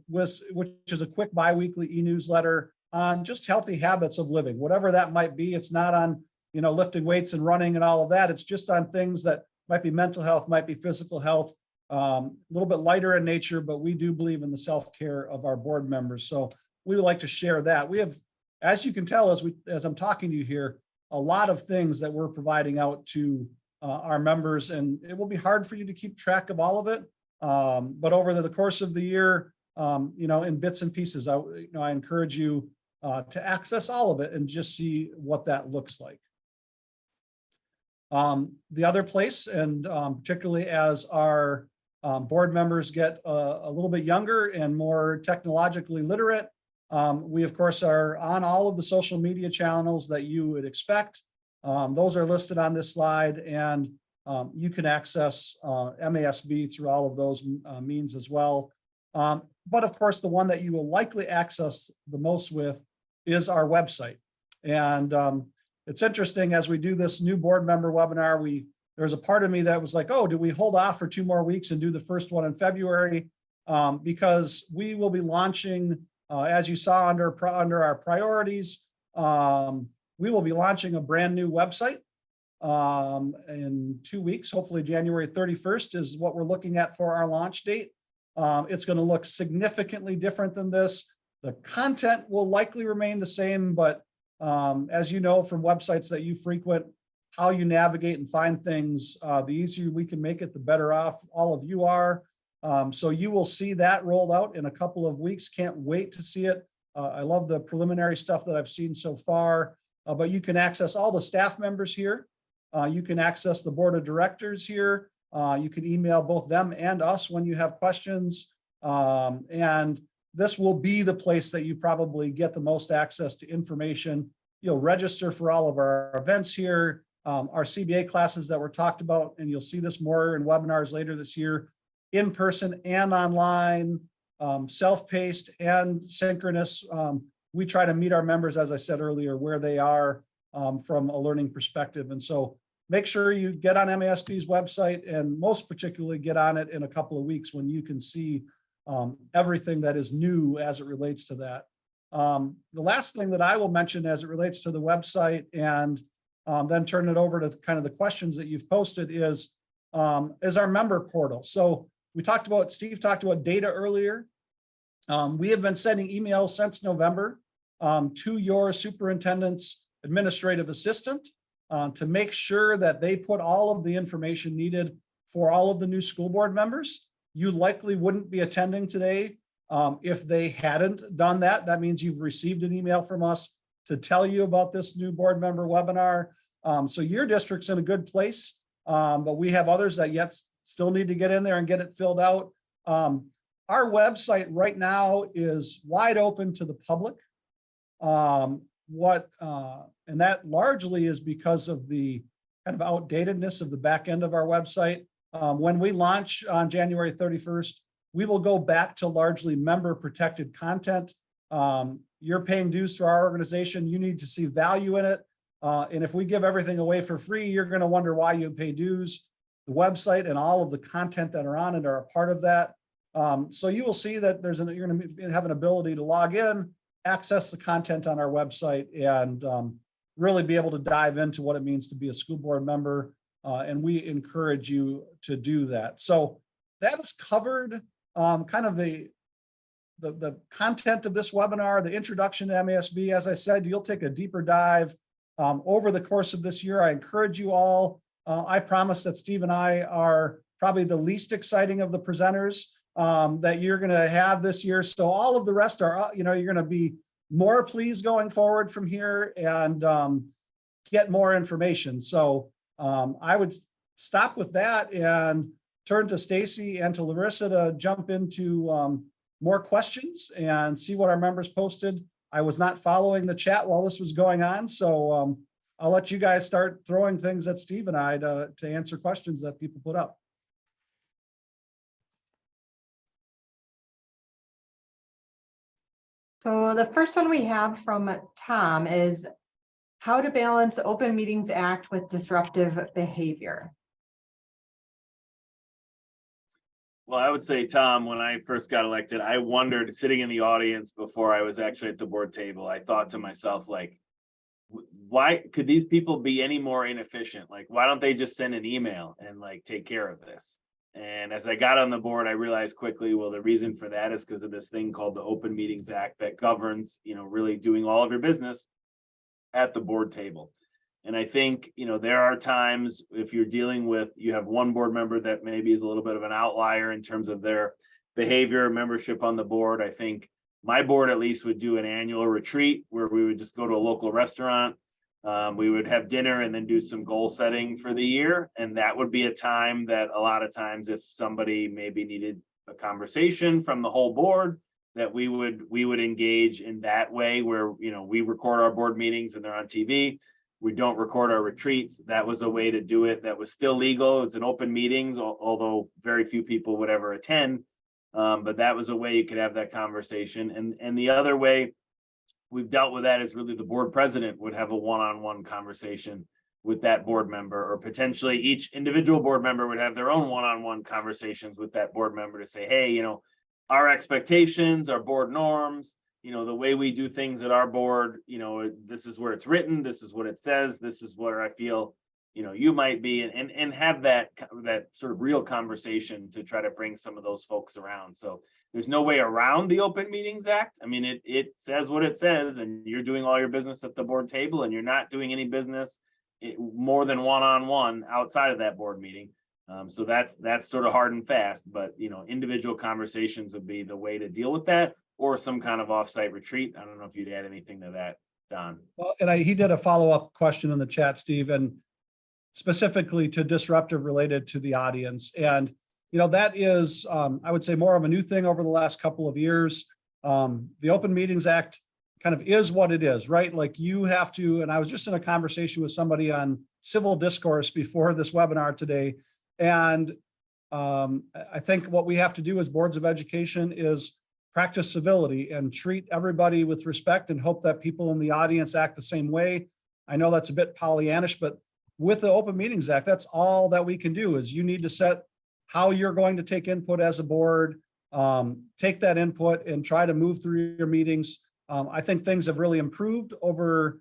which is a quick biweekly e-newsletter on just healthy habits of living, whatever that might be. It's not on, lifting weights and running and all of that. It's just on things that might be mental health, might be physical health, a little bit lighter in nature, but we do believe in the self-care of our board members. So we would like to share that. We have, as you can tell, as I'm talking to you here, a lot of things that we're providing out to our members, and it will be hard for you to keep track of all of it. But over the course of the year, in bits and pieces, I encourage you to access all of it and just see what that looks like. The other place, and particularly as our board members get a little bit younger and more technologically literate, we of course are on all of the social media channels that you would expect. Those are listed on this slide, and you can access MASB through all of those means as well. But of course, the one that you will likely access the most with is our website. And it's interesting, as we do this new board member webinar, there's a part of me that was like, oh, do we hold off for 2 more weeks and do the first one in February? Because we will be launching, as you saw under our priorities, we will be launching a brand new website in 2 weeks. Hopefully January 31st is what we're looking at for our launch date. It's going to look significantly different than this. The content will likely remain the same, but as you know from websites that you frequent, how you navigate and find things, the easier we can make it, the better off all of you are. So you will see that rolled out in a couple of weeks. Can't wait to see it. I love the preliminary stuff that I've seen so far, but you can access all the staff members here. You can access the board of directors here. You can email both them and us when you have questions. And this will be the place that you probably get the most access to information. You'll register for all of our events here, our CBA classes that were talked about, and you'll see this more in webinars later this year, in person and online, self-paced and synchronous. We try to meet our members, as I said earlier, where they are from a learning perspective. And so make sure you get on MASB's website, and most particularly get on it in a couple of weeks when you can see everything that is new as it relates to that. The last thing that I will mention as it relates to the website, and then turn it over to kind of the questions that you've posted, is our member portal. So Steve talked about data earlier. We have been sending emails since November to your superintendent's administrative assistant to make sure that they put all of the information needed for all of the new school board members. You likely wouldn't be attending today if they hadn't done that. That means you've received an email from us to tell you about this new board member webinar. So your district's in a good place, but we have others that still need to get in there and get it filled out. Our website right now is wide open to the public. And that largely is because of the kind of outdatedness of the back end of our website. When we launch on January 31st, we will go back to largely member protected content. You're paying dues to our organization. You need to see value in it. And if we give everything away for free, you're going to wonder why you pay dues. The website and all of the content that are on it are a part of that. So you will see that you're going to have an ability to log in, access the content on our website, and really be able to dive into what it means to be a school board member. And we encourage you to do that. So that is covered kind of the content of this webinar, the introduction to MASB. As I said, you'll take a deeper dive over the course of this year. I encourage you all. I promise that Steve and I are probably the least exciting of the presenters that you're going to have this year. So all of the rest are, you're going to be more pleased going forward from here and get more information. So I would stop with that and turn to Stacy and to Larissa to jump into more questions and see what our members posted. I was not following the chat while this was going on, so I'll let you guys start throwing things at Steve and I to answer questions that people put up. So the first one we have from Tom is how to balance Open Meetings Act with disruptive behavior. Well, I would say, Tom, when I first got elected, I wondered, sitting in the audience before I was actually at the board table, I thought to myself, like, why could these people be any more inefficient? Like, why don't they just send an email and like take care of this? And as I got on the board, I realized quickly, well, the reason for that is because of this thing called the Open Meetings Act that governs, really doing all of your business at the board table. And I think, there are times if you're dealing with, you have one board member that maybe is a little bit of an outlier in terms of their behavior, membership on the board. I think my board at least would do an annual retreat where we would just go to a local restaurant. We would have dinner and then do some goal setting for the year. And that would be a time that a lot of times if somebody maybe needed a conversation from the whole board, that we would engage in that way where, we record our board meetings and they're on TV. We don't record our retreats. That was a way to do it that was still legal. It's an open meetings, although very few people would ever attend. But that was a way you could have that conversation. And the other way we've dealt with that is really the board president would have a one-on-one conversation with that board member, or potentially each individual board member would have their own one-on-one conversations with that board member to say, hey, our expectations, our board norms, the way we do things at our board, this is where it's written, this is what it says, this is where I feel, you might be, and have that sort of real conversation to try to bring some of those folks around. So there's no way around the Open Meetings Act. I mean, it says what it says, and you're doing all your business at the board table, and you're not doing any business more than one-on-one outside of that board meeting. So that's sort of hard and fast, but individual conversations would be the way to deal with that, or some kind of offsite retreat. I don't know if you'd add anything to that, Don. Well, and he did a follow-up question in the chat, Steve, and specifically to disruptive related to the audience. And, that is, I would say, more of a new thing over the last couple of years. The Open Meetings Act kind of is what it is, right? Like you have to, and I was just in a conversation with somebody on civil discourse before this webinar today. And I think what we have to do as boards of education is practice civility and treat everybody with respect and hope that people in the audience act the same way. I know that's a bit Pollyannish, but with the Open Meetings Act, that's all that we can do is you need to set how you're going to take input as a board, take that input and try to move through your meetings. I think things have really improved over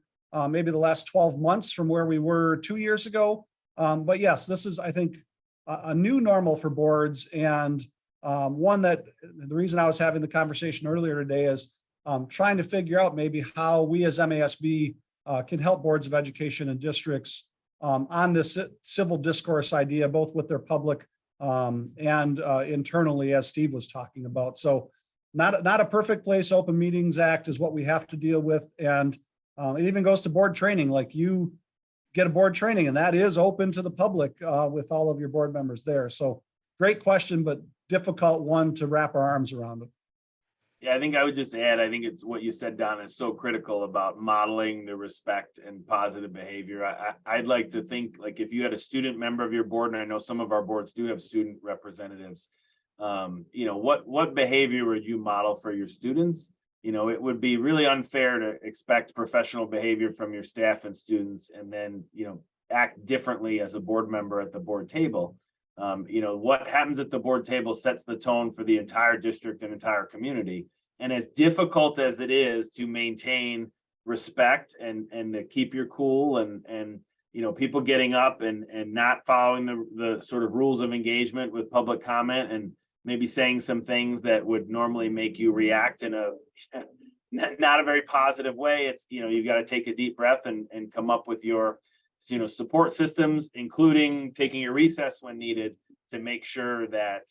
maybe the last 12 months from where we were 2 years ago. But yes, this is, I think, a new normal for boards, and one that the reason I was having the conversation earlier today is trying to figure out maybe how we as MASB can help boards of education and districts on this civil discourse idea, both with their public and internally, as Steve was talking about. So not a perfect place. Open Meetings Act is what we have to deal with. And it even goes to board training. Like you get a board training and that is open to the public with all of your board members there. So great question, but difficult one to wrap our arms around. Yeah, I think I would just add, I think it's what you said, Don, is so critical about modeling the respect and positive behavior. I'd like to think, like, if you had a student member of your board, and I know some of our boards do have student representatives, what behavior would you model for your students? It would be really unfair to expect professional behavior from your staff and students and then, act differently as a board member at the board table. What happens at the board table sets the tone for the entire district and entire community. And as difficult as it is to maintain respect and to keep your cool and people getting up and not following the sort of rules of engagement with public comment and maybe saying some things that would normally make you react in a not a very positive way. It's, you've got to take a deep breath and come up with your support systems, including taking your recess when needed to make sure that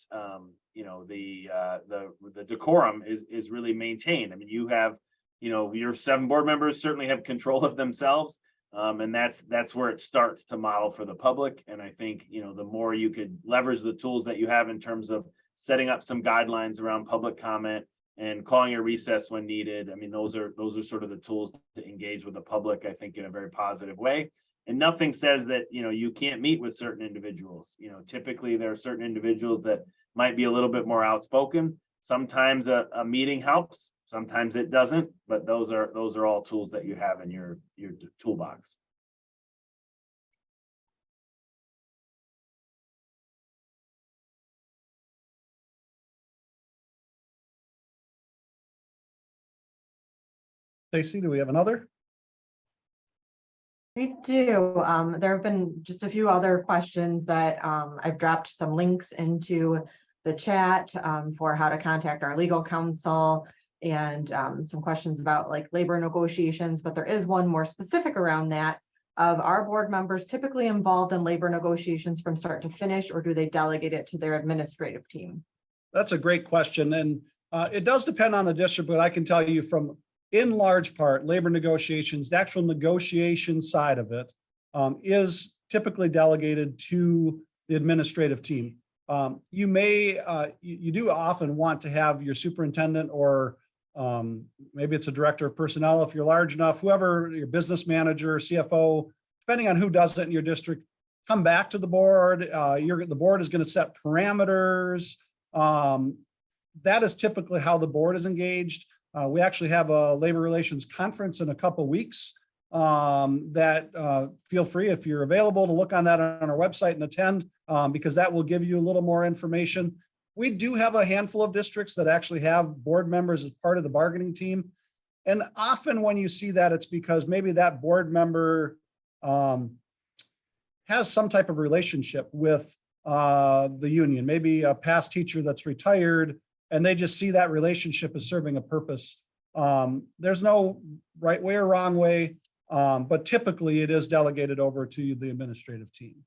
the decorum is really maintained. I mean, you have, your 7 board members certainly have control of themselves, and that's where it starts to model for the public. And I think the more you could leverage the tools that you have in terms of setting up some guidelines around public comment and calling a recess when needed. I mean, those are sort of the tools to engage with the public, I think, in a very positive way. And nothing says that, you can't meet with certain individuals. Typically there are certain individuals that might be a little bit more outspoken. Sometimes a meeting helps, sometimes it doesn't, but those are all tools that you have in your toolbox. Stacy, do we have another? We do. There have been just a few other questions that I've dropped some links into the chat for how to contact our legal counsel, and some questions about like labor negotiations, but there is one more specific around that. Of our board members typically involved in labor negotiations from start to finish, or do they delegate it to their administrative team? That's a great question. And it does depend on the district, but I can tell you from in large part, labor negotiations, the actual negotiation side of it is typically delegated to the administrative team. You may, you do often want to have your superintendent or maybe it's a director of personnel if you're large enough, whoever, your business manager, CFO, depending on who does it in your district, come back to the board. The board is going to set parameters. That is typically how the board is engaged. We actually have a labor relations conference in a couple of weeks that feel free if you're available to look on that on our website and attend because that will give you a little more information. We do have a handful of districts that actually have board members as part of the bargaining team. And often when you see that, it's because maybe that board member has some type of relationship with the union, maybe a past teacher that's retired, and they just see that relationship as serving a purpose. There's no right way or wrong way, but typically it is delegated over to the administrative team.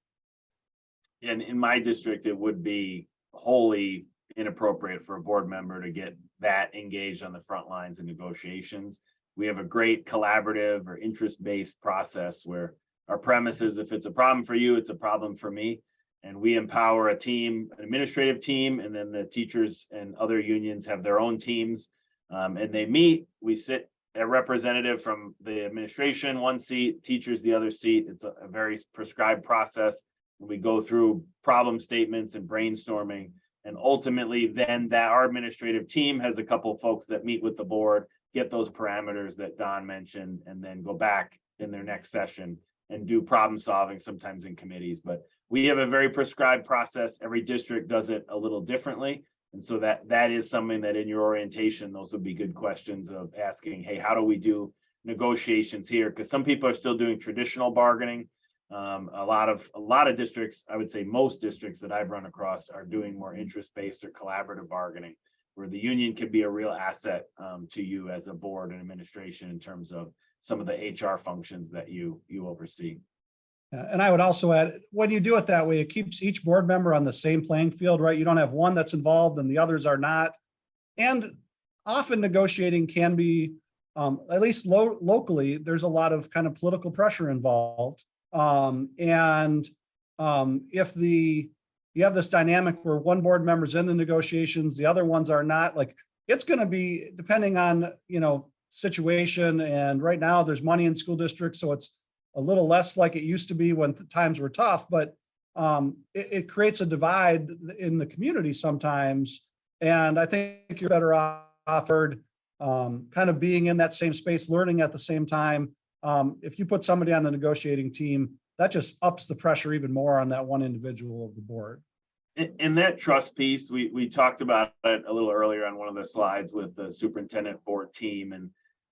And in my district, it would be wholly inappropriate for a board member to get that engaged on the front lines of negotiations. We have a great collaborative or interest-based process where our premise is if it's a problem for you, it's a problem for me. And we empower a team, an administrative team, and then the teachers and other unions have their own teams. And they meet, we sit a representative from the administration, one seat, teachers, the other seat. It's a very prescribed process. We go through problem statements and brainstorming. And ultimately, then that our administrative team has a couple of folks that meet with the board, get those parameters that Don mentioned, and then go back in their next session and do problem solving, sometimes in committees. But we have a very prescribed process. Every district does it a little differently. And so that is something that in your orientation, those would be good questions of asking, hey, how do we do negotiations here? Because some people are still doing traditional bargaining. A lot of districts, I would say most districts that I've run across are doing more interest-based or collaborative bargaining, where the union can be a real asset to you as a board and administration in terms of some of the HR functions that you oversee. And I would also add, when you do it that way, it keeps each board member on the same playing field, right? You don't have one that's involved and the others are not. And often negotiating can be, at least locally, there's a lot of kind of political pressure involved. If you have this dynamic where one board member's in the negotiations, the other ones are not, like, it's going to be depending on, situation. And right now there's money in school districts, so it's a little less like it used to be when times were tough, but it creates a divide in the community sometimes. And I think you're better offered kind of being in that same space, learning at the same time. If you put somebody on the negotiating team, that just ups the pressure even more on that one individual of the board. In that trust piece, we talked about it a little earlier on one of the slides with the superintendent board team.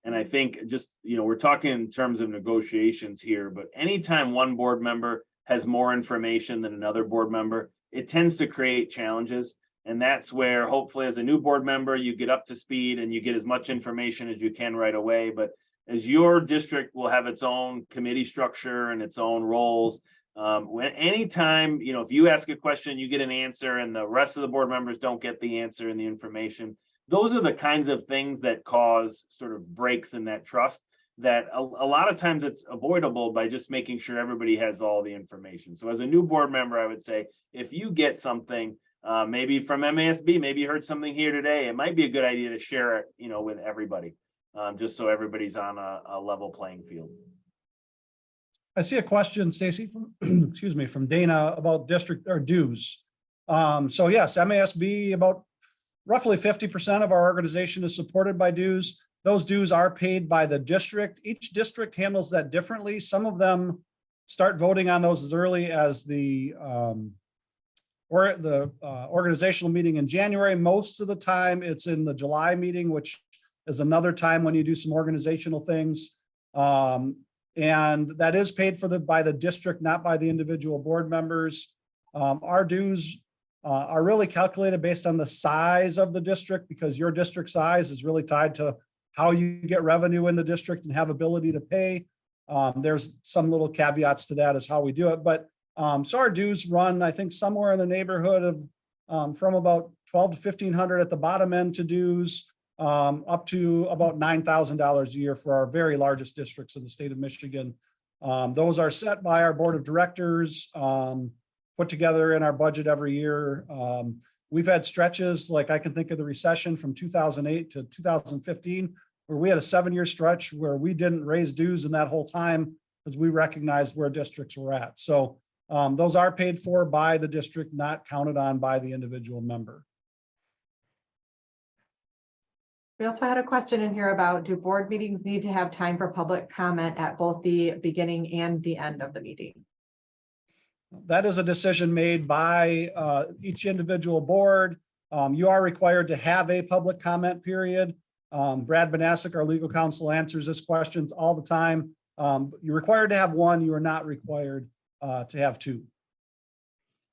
And I think just, we're talking in terms of negotiations here, but anytime one board member has more information than another board member, it tends to create challenges. And that's where hopefully as a new board member, you get up to speed and you get as much information as you can right away. But as your district will have its own committee structure and its own roles, anytime, if you ask a question, you get an answer and the rest of the board members don't get the answer and the information. Those are the kinds of things that cause sort of breaks in that trust that a lot of times it's avoidable by just making sure everybody has all the information. So as a new board member, I would say, if you get something, maybe from MASB, maybe you heard something here today, it might be a good idea to share it, with everybody, just so everybody's on a level playing field. I see a question, Stacy, from, excuse me, from Dana about district or dues. So yes, MASB, about roughly 50% of our organization is supported by dues. Those dues are paid by the district. Each district handles that differently. Some of them start voting on those as early as the organizational meeting in January. Most of the time it's in the July meeting, which is another time when you do some organizational things. And that is paid for by the district, not by the individual board members. Our dues are really calculated based on the size of the district, because your district size is really tied to how you get revenue in the district and have ability to pay. There's some little caveats to that as how we do it, but so our dues run, I think, somewhere in the neighborhood of from about 12 to 1,500 at the bottom end to dues, up to about $9,000 a year for our very largest districts in the state of Michigan. Those are set by our board of directors, put together in our budget every year. We've had stretches, like I can think of the recession from 2008 to 2015, where we had a 7-year stretch where we didn't raise dues in that whole time because we recognized where districts were at. So those are paid for by the district, not counted on by the individual member. We also had a question in here about, do board meetings need to have time for public comment at both the beginning and the end of the meeting? That is a decision made by each individual board. You are required to have a public comment period. Brad Banasic, our legal counsel, answers this questions all the time. You're required to have one. You are not required to have two.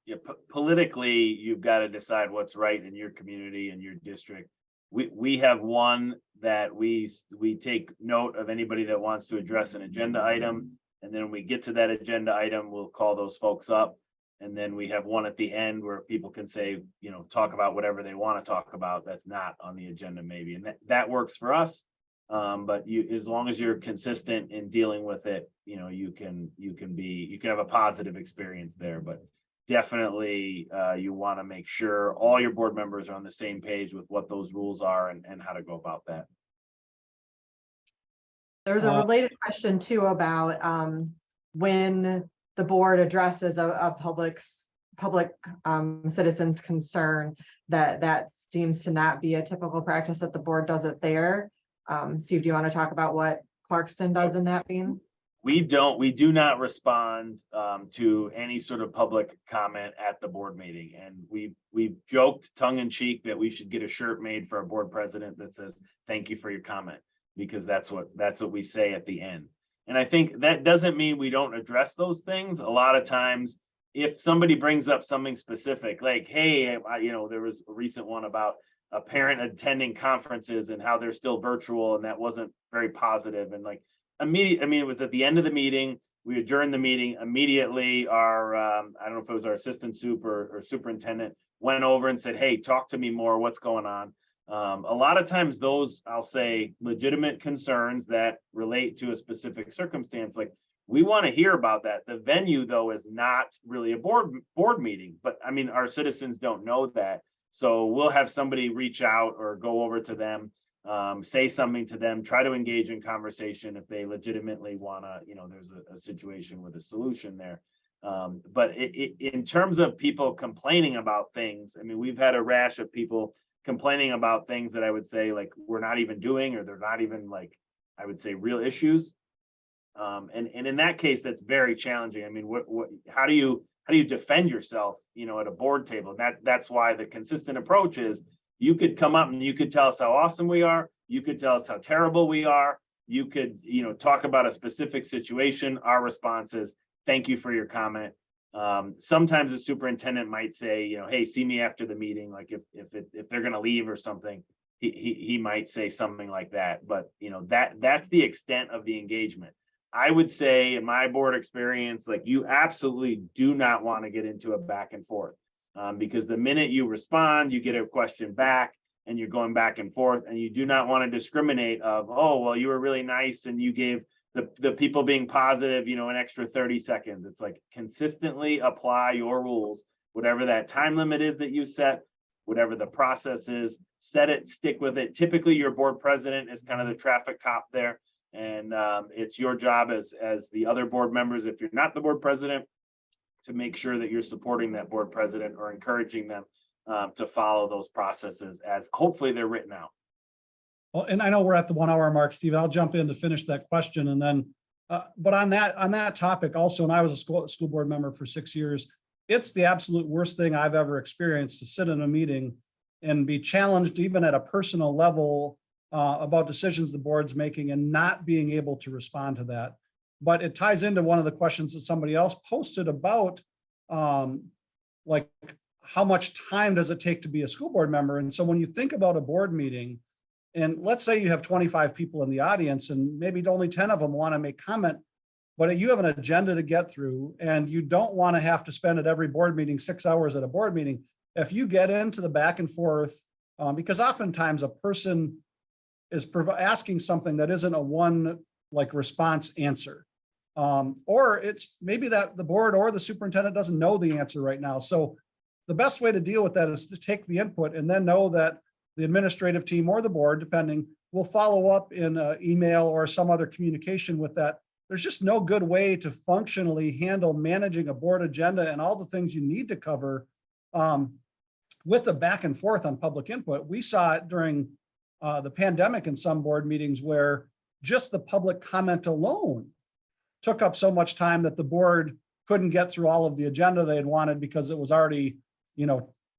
Yeah, politically, you've got to decide what's right in your community and your district. We have one that we take note of anybody that wants to address an agenda item. And then when we get to that agenda item, we'll call those folks up. And then we have one at the end where people can say, talk about whatever they want to talk about that's not on the agenda maybe. And that works for us. But as long as you're consistent in dealing with it, you can have a positive experience there. But definitely you want to make sure all your board members are on the same page with what those rules are and how to go about that. There's a related question too about when the board addresses a public citizen's concern, that seems to not be a typical practice that the board does it there. Steve, do you want to talk about what Clarkston does in that vein? We do not respond to any sort of public comment at the board meeting. And we've joked tongue in cheek that we should get a shirt made for our board president that says, "Thank you for your comment," because that's what we say at the end. And I think that doesn't mean we don't address those things. A lot of times, if somebody brings up something specific, like, hey, there was a recent one about a parent attending conferences and how they're still virtual, and that wasn't very positive. And like it was at the end of the meeting, we adjourned the meeting immediately. Our I don't know if it was our assistant or superintendent went over and said, "Hey, talk to me more. What's going on?" A lot of times those, I'll say, legitimate concerns that relate to a specific circumstance, like we want to hear about that. The venue, though, is not really a board meeting, but I mean, our citizens don't know that. So we'll have somebody reach out or go over to them, say something to them, try to engage in conversation if they legitimately want to, there's a situation with a solution there. But in terms of people complaining about things, I mean, we've had a rash of people complaining about things that I would say, like, we're not even doing, or they're not even, like, I would say, real issues. And in that case, that's very challenging. I mean, how do you defend yourself, at a board table? That's why the consistent approach is, you could come up and you could tell us how awesome we are. You could tell us how terrible we are. You could, talk about a specific situation. Our response is, thank you for your comment. Sometimes the superintendent might say, hey, see me after the meeting. Like if they're going to leave or something, he might say something like that. But that's the extent of the engagement. I would say, in my board experience, like, you absolutely do not want to get into a back and forth, because the minute you respond, you get a question back and you're going back and forth, and you do not want to discriminate of, oh, well, you were really nice and you gave the people being positive, an extra 30 seconds. It's like, consistently apply your rules, whatever that time limit is that you set, whatever the process is, set it, stick with it. Typically your board president is kind of the traffic cop there. And it's your job as the other board members, if you're not the board president, to make sure that you're supporting that board president or encouraging them to follow those processes as hopefully they're written out. Well, and I know we're at the 1 hour mark, Steve. I'll jump in to finish that question. And then, but on that topic also, and I was a school board member for 6 years, it's the absolute worst thing I've ever experienced to sit in a meeting and be challenged even at a personal level about decisions the board's making and not being able to respond to that. But it ties into one of the questions that somebody else posted about like how much time does it take to be a school board member? And so when you think about a board meeting, and let's say you have 25 people in the audience and maybe only 10 of them want to make comment, but you have an agenda to get through and you don't want to have to spend at every board meeting 6 hours at a board meeting. If you get into the back and forth, because oftentimes a person is asking something that isn't a one like response answer. Or it's maybe that the board or the superintendent doesn't know the answer right now. So the best way to deal with that is to take the input and then know that the administrative team or the board, depending, will follow up in an email or some other communication with that. There's just no good way to functionally handle managing a board agenda and all the things you need to cover with the back and forth on public input. We saw it during the pandemic in some board meetings where just the public comment alone took up so much time that the board couldn't get through all of the agenda they had wanted because it was already,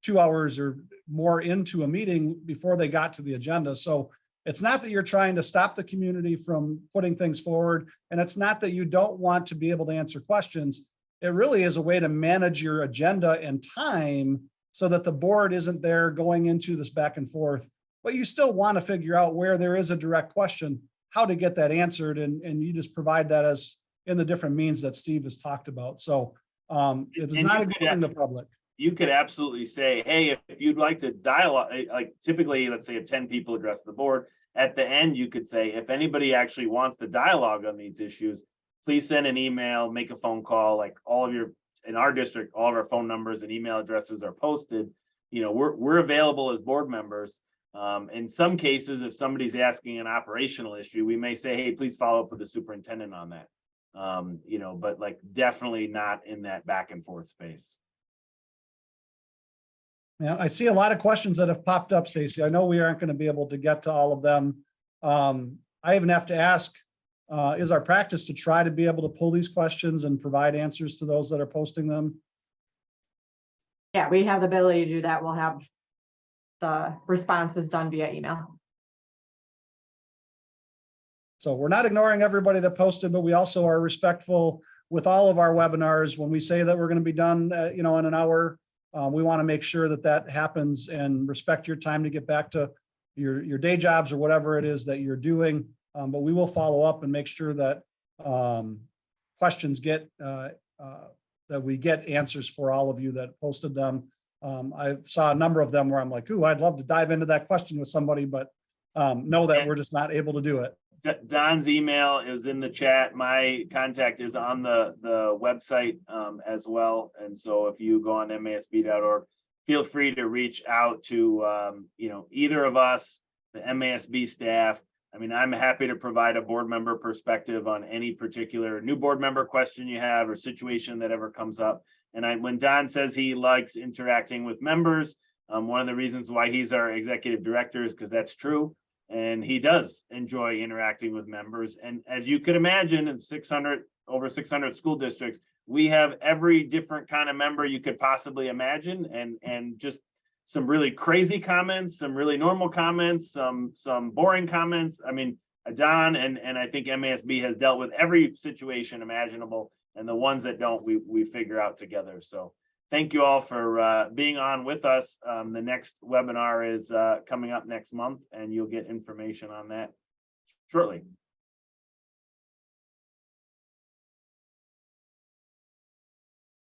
2 hours or more into a meeting before they got to the agenda. So it's not that you're trying to stop the community from putting things forward, and it's not that you don't want to be able to answer questions. It really is a way to manage your agenda and time so that the board isn't there going into this back and forth, but you still want to figure out where there is a direct question, how to get that answered. And you just provide that as in the different means that Steve has talked about. So it is not ignoring the public. You could absolutely say, hey, if you'd like to dialogue, like typically, let's say if 10 people address the board, at the end, you could say, if anybody actually wants to dialogue on these issues, please send an email, make a phone call, like in our district, all of our phone numbers and email addresses are posted. We're available as board members. In some cases, if somebody's asking an operational issue, we may say, hey, please follow up with the superintendent on that. But like definitely not in that back and forth space. Yeah, I see a lot of questions that have popped up, Stacy. I know we aren't going to be able to get to all of them. I even have to ask, is our practice to try to be able to pull these questions and provide answers to those that are posting them? Yeah, we have the ability to do that. We'll have the responses done via email. So we're not ignoring everybody that posted, but we also are respectful with all of our webinars. When we say that we're going to be done, in an hour, we want to make sure that that happens and respect your time to get back to your day jobs or whatever it is that you're doing. But we will follow up and make sure that questions get that we get answers for all of you that posted them. I saw a number of them where I'm like, ooh, I'd love to dive into that question with somebody, but know that we're just not able to do it. Don's email is in the chat. My contact is on the website as well. And so if you go on masb.org, feel free to reach out to either of us, the MASB staff. I mean, I'm happy to provide a board member perspective on any particular new board member question you have or situation that ever comes up. And when Don says he likes interacting with members, one of the reasons why he's our executive director is because that's true. And he does enjoy interacting with members. And as you could imagine, in over 600 school districts, we have every different kind of member you could possibly imagine, and just some really crazy comments, some really normal comments, some boring comments. I mean, Don and I think MASB has dealt with every situation imaginable, and the ones that don't, we figure out together. So thank you all for being on with us. The next webinar is coming up next month, and you'll get information on that shortly.